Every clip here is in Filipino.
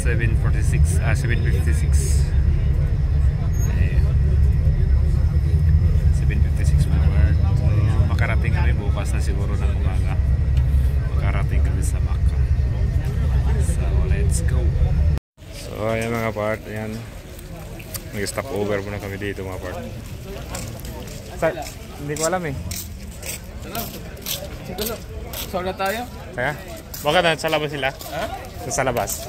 7:46, 7:56. 7:56 mga part. So, makarating kami bukas na siguro ng umaga. Makarating kami sa Macca. So, let's go. So, ayan mga part. Ayan. Nag-stop over muna kami dito mga part. Hindi ko alam eh. Siguro. Saan na tayo? Kaya? Bakit na? Sa labas sila? Ha? Sa labas.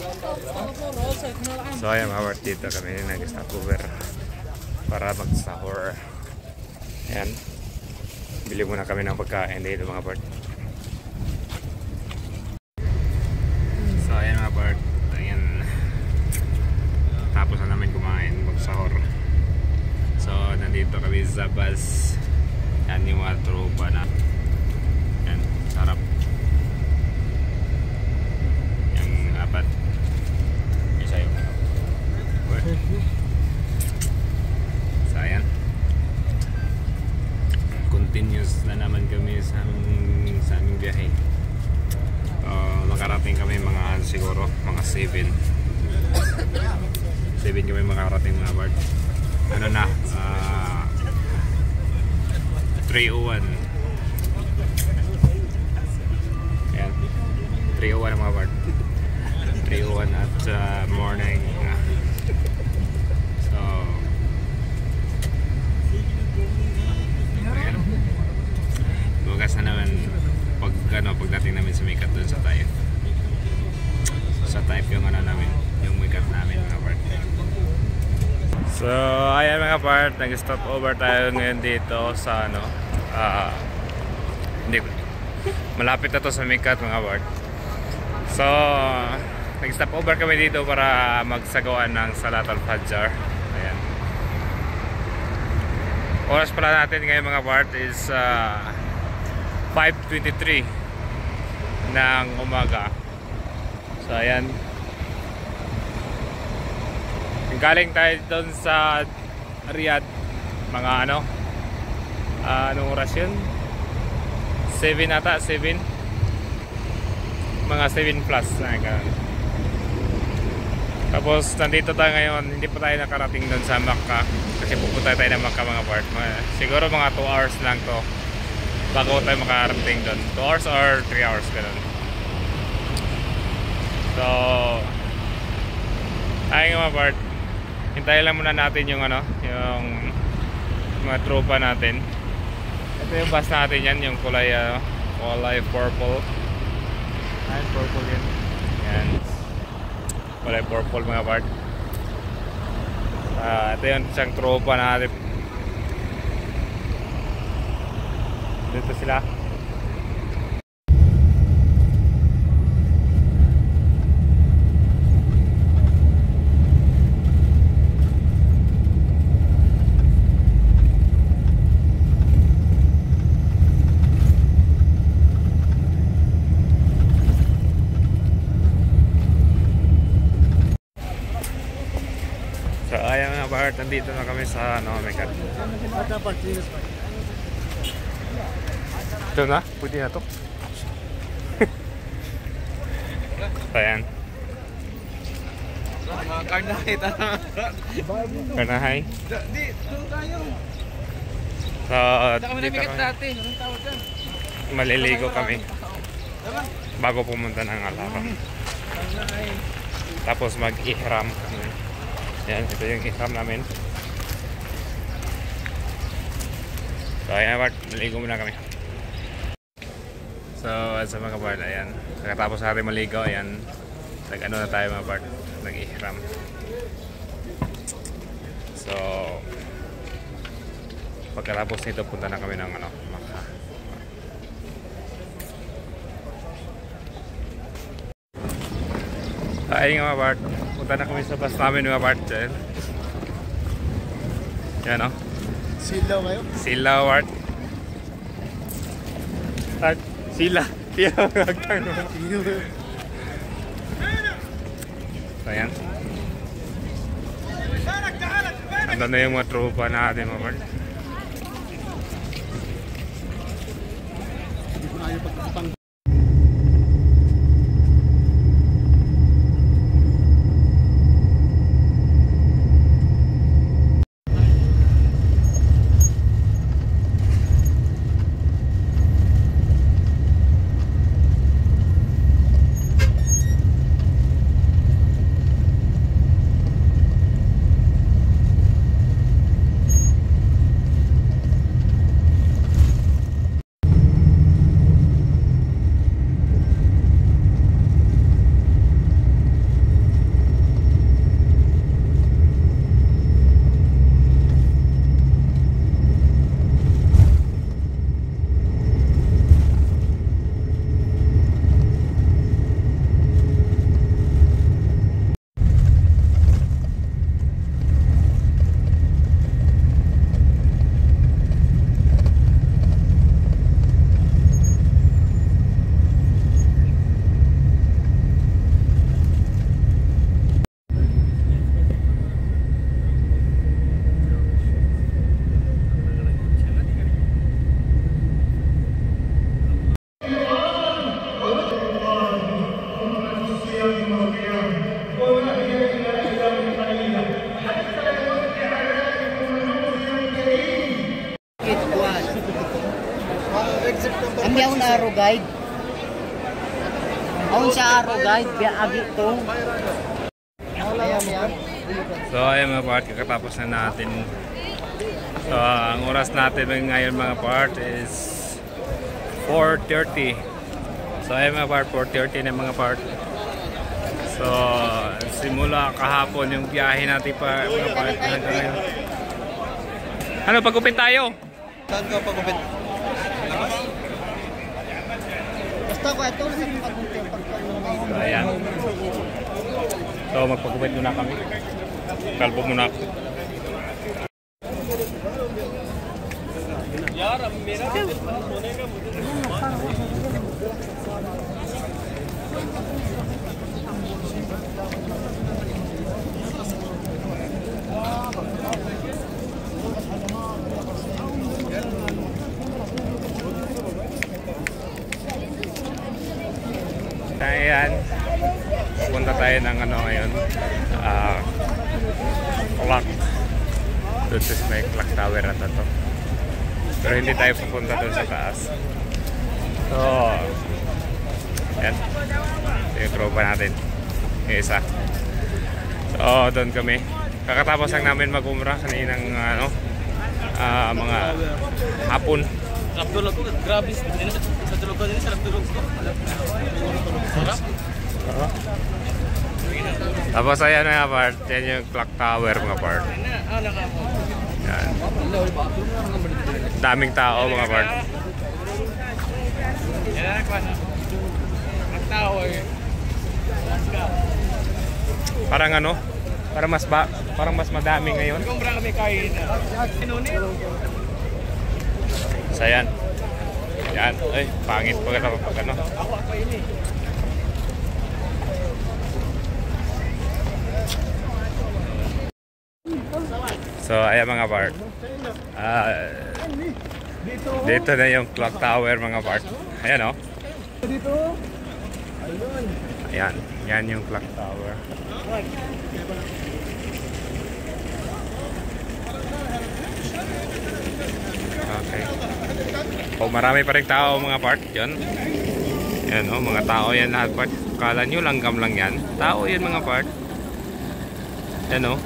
So ayan mga part, dito kami nag-stop over para mag-sahur. Ayan. Bili muna kami ng pagkain dito mga part. So ayan mga part. Ayan. Tapos na namin kumain, mag-sahur. So nandito kami sa bus. Yan yung mga tropa na. Yan, sarap. Yung apat. Isa yung so ayan. Continuous na naman kami sa aming biyahe. Makarating kami mga siguro mga 7 kami makarating mga part. Ano na 3:01. Ayan 3:01 mga part. 3:01 at morning. So ayan. Bukas na naman pagdating namin sa Mikat dun sa Taif. Sa Taif yung namin, yung Mikat namin mga part. So ayan mga part, nag-stop over tayo ngayon dito sa hindi malapit na to sa Mikat mga part. So nag-stop over kami dito para magsagawan ng Salat al-Fajr. Ayan. Oras pala natin ngayon mga part is 5:23 ng umaga. So ayan. Galing tayo doon sa Riyadh mga anong oras yun? 7 ata, 7 mga 7 plus na ganun. Tapos nandito tayo ngayon, hindi pa tayo nakarating doon sa Makkah kasi pupunta tayo ng Makkah mga part. Siguro mga 2 hours lang to bago tayo makarating doon. 2 hours or 3 hours ganun. So ayun mga part, hintayin lang muna natin yung yung mga tropa natin. Ito yung bus natin yan, yung kulay purple. Ayan, purple yan. Yan. Kulay purple mga part. Ito yung isang tropa natin. Dito sila. So ayan mga part, nandito na kami sa Mikat. Ito na, pwede na to. Ayan. Karnahay tayo. Karnahay. Di, doon tayo. So Kami na Mikat dati. Anong tawag dyan? maliligo kami bago pumunta ng Alara. Tapos mag-ihram kami. Yan, ito yung ihram namin. So ayan part, maligo muna kami. So sa mga part, ayan, pagkatapos natin maligo, ayan, nag-ano na tayo mga part, nag-ihram. So pagkatapos nito, punta na kami ng Makkah. Ayun mga part, punta na kami sa bus namin mga part. Yan Silaw kayo? Silaw part. Sila. Ayan. Ando na yung mga tropa natin mga part. Aro guide. Aun sa Aro guide, biya agi to. So ayun mga part, kakatapos na natin. So ang oras natin ngayon mga part is 4:30. So ayun mga part, 4:30 na mga part. So simula kahapon yung biyahe natin pa mga part hanggang ngayon. Ano, pagupit tayo? Saan ka pagupit? Basta ko ito sa pagupit. So ayan. So magpagupit muna kami. Kalbo muna ako. Ayan. Punta tayo ng ano ngayon. Clock. Doon sa may clock tower na to. Pero hindi tayo pupunta doon sa taas. So, yan. Ito yung tropa natin. Yung isa. So, doon kami. Kakatapos lang namin mag-umrah kaninang mga hapon. Sarap tulog ko, grabe. Sa tulog ko din, sarap tulog ko. Tapos ayan mga part. Yan yung clock tower mga part. Yan. Daming tao mga part. Parang ano? Parang mas madami ngayon. So yan. Yan. Ay, pangit pag ano. So ayan mga part. Dito na yung clock tower mga part. Ayan o. Ayan. Yan yung clock tower. Okay. Oh, marami pa rin tao mga part. Yan. Yan o. Mga tao yan lahat part. Kala nyo langgam lang yan. Tao yan mga part. Yan o.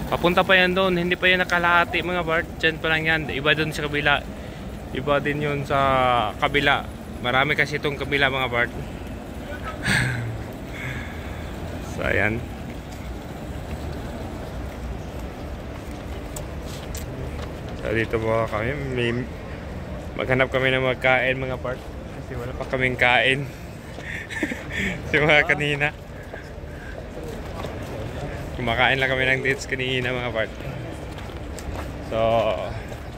Papunta pa yan doon, hindi pa yan nakalahati mga part. Diyan pa lang yan, iba doon sa kabila. Iba din yun sa kabila. Marami kasi itong kabila mga part. So ayan. So dito po kami, maghanap kami ng magkain mga part. Kasi wala pa kaming kain. Simula kanina. Kumakain lang kami ng dates kanina mga part. So,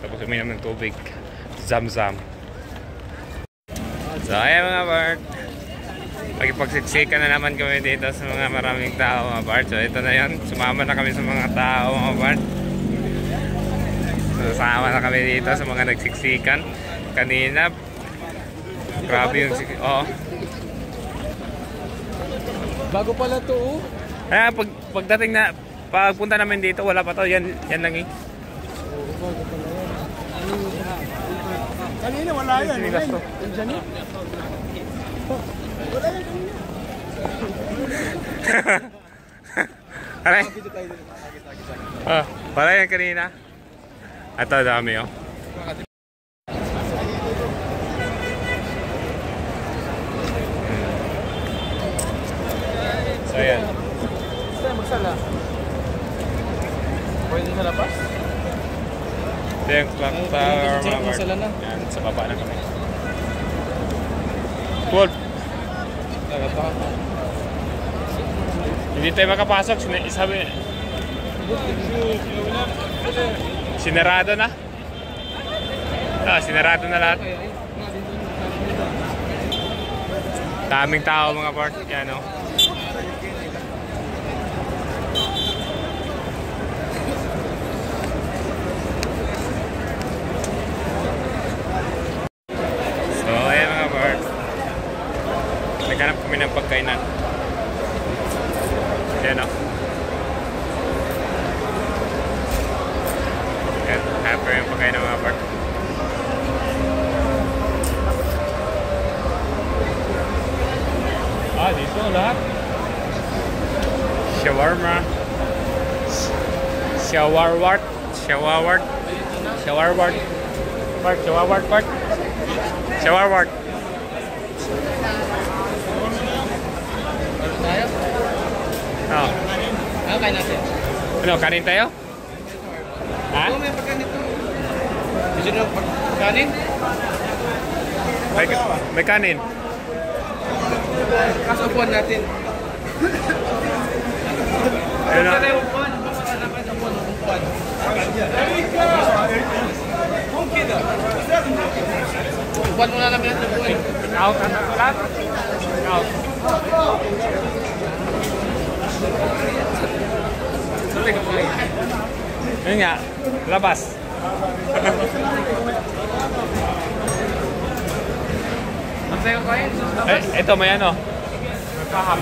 tapos uminom ng tubig. Zam-zam. So, ayan mga part. Magipagsiksikan na naman kami dito sa mga maraming tao mga part. So, ito na yan. Sumama na kami sa mga tao mga part. So, sumama na kami dito sa mga nagsiksikan. Kanina, grabe yung oh. Bago pala to oh. Pagdating na, pagpunta namin dito, wala pa to. Yan lang eh. Kanina wala yan. Sinilas to. Diyan yun. Wala yan kanina. Aray. Wala yan kanina. Ito, dami oh. So yan. Magsala. Pwede sa labas? Ito yung clock tower mga part. Magsala na. Yan, sa baba na kami. 12. Hindi tayo makapasok. Sabi, sinarado na. Sinarado na lahat. Daming tao mga part. Yan o. Naghanap kami ng pagkainan. Ayan o. Ayan, hanap kami ng pagkain ng mga part. shawarma, shawarwart, shawarwart, shawarwart, part, shawarwart, part, shawarwart. Oh. Ano kain natin? Ano, kanin tayo? Ha? Oo, may pagkain ito. Gusto nyo pagkanin? May kanin. Kaso upuan natin. Ayun na. Kaya upuan. Basta naman upuan. Upuan muna namin natin upuan. Out, lahat. Out. Yun nga, labas. Ang sayo kain. Ito may ano. Kaham.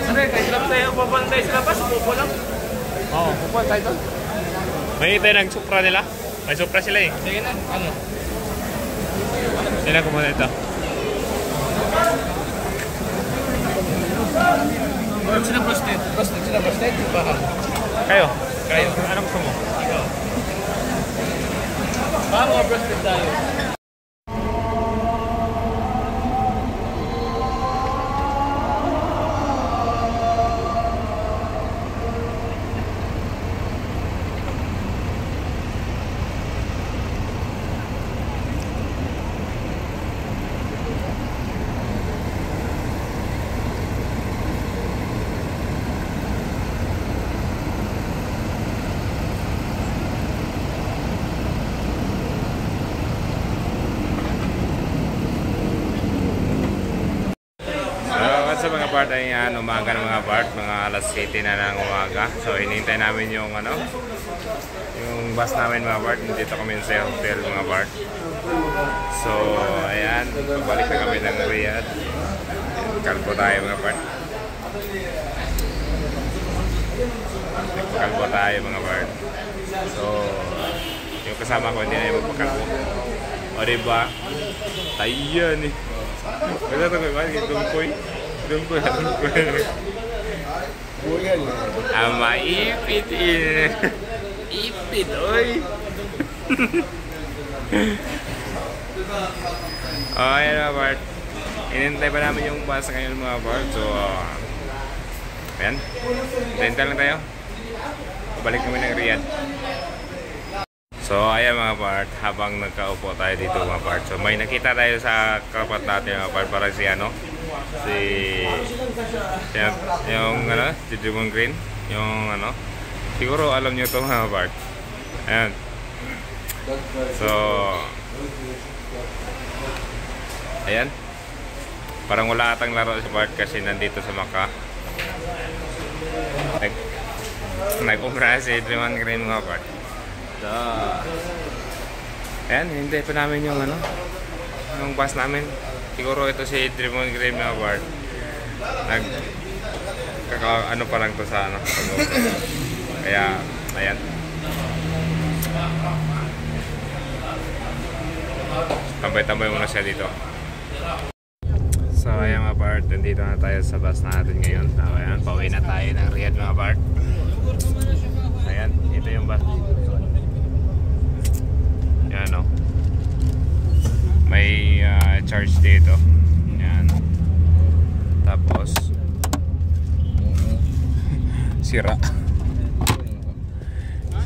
Ano kahit lang tayo papantay sa labas, upo lang. Oo, pupuan tayo doon. May tayo ng supra nila. May supra sila eh. Sige na, ano? Sila kumuha ito. Sila prostate. Sila prostate, baka. Kayo? Anong gusto mo? Ikaw. Baka mga prostate tayo. Sa mga part ay umaga ng mga part, mga alas 7 na ng umaga. So hinihintay namin yung yung bus namin mga part. Dito kami sa hotel mga part. So ayan, pabalik na kami ng Riyadh. Kalbo tayo mga part. Kalbo tayo mga part. So yung kasama ko hindi na yung magpakalbo. O diba? Tayo yan eh. Kaya ito kayo, dumpoy. Dumpoy. Ama ipit eh. Ipit, oy. Oh, ayan mga part. Inintay pa namin yung bus ngayon mga part. So, ayan. Hintayin lang tayo. Balik kami ng Riyadh. So ayan mga part, habang nagkaupo tayo dito mga part. So may nakita tayo sa karapat natin mga part, para si yung si Demon Green, yung siguro alam nyo to mga part. Ayan. So ayan, parang wala atang laro si part kasi nandito sa Makkah. Nag-umrah si Demon Green mga part. So, ayan, hintay pa namin yung yung bus namin. Siguro ito si Demon Green na part. Pa lang to sa kaya, ayan. Tambay-tambay muna siya dito. So, ayan mga part, nandito na tayo sa bus natin ngayon. So, ayan, pauwi na tayo ng Riyadh mga part. Ayan, ito yung bus. Yan o. May charge dito. Yan. Tapos sira.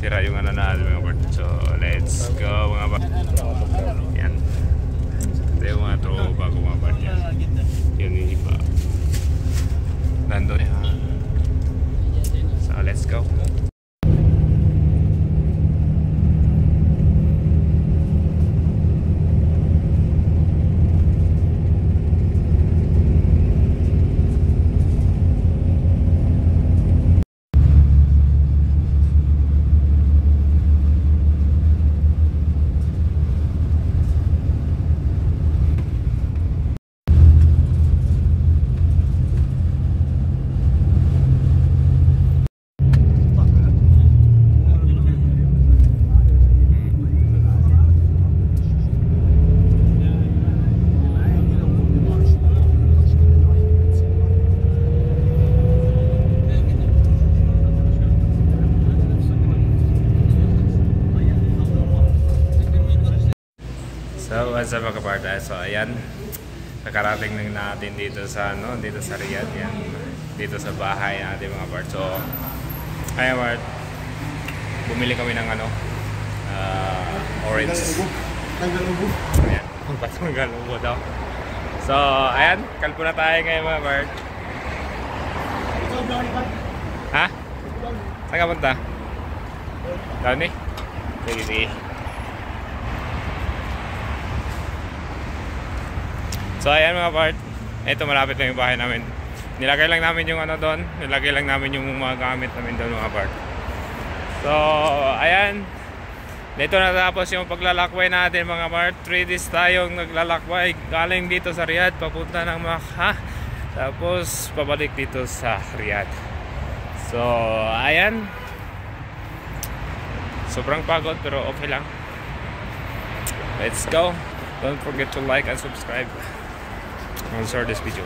Sira yung natin mga part. So let's go mga part. Yan. Ito yung mga tropa ko mga part yan. Yun yung iba. Nandun yan. So let's go. What's up mga kaparta? So ayan, kakarating lang natin dito sa dito sa Riyadh yan. Dito sa bahay natin mga part. So ayan part, bumili kami ng orange. Ayan, patanggal ubo daw. So ayan, kalpo na tayo ngayon mga part. Ha? Saan ka punta? Down eh? Sige, sige. So ayan mga part, ito malapit lang yung bahay namin. Nilagay lang namin yung doon, nilagay lang namin yung mga gamit namin doon mga part. So ayan, dito natapos yung paglalakway natin mga part. 3 days tayong naglalakway galing dito sa Riyadh papunta ng Makkah, tapos pabalik dito sa Riyadh. So ayan, sobrang pagod pero okay lang. Let's go. Don't forget to like and subscribe and share this video.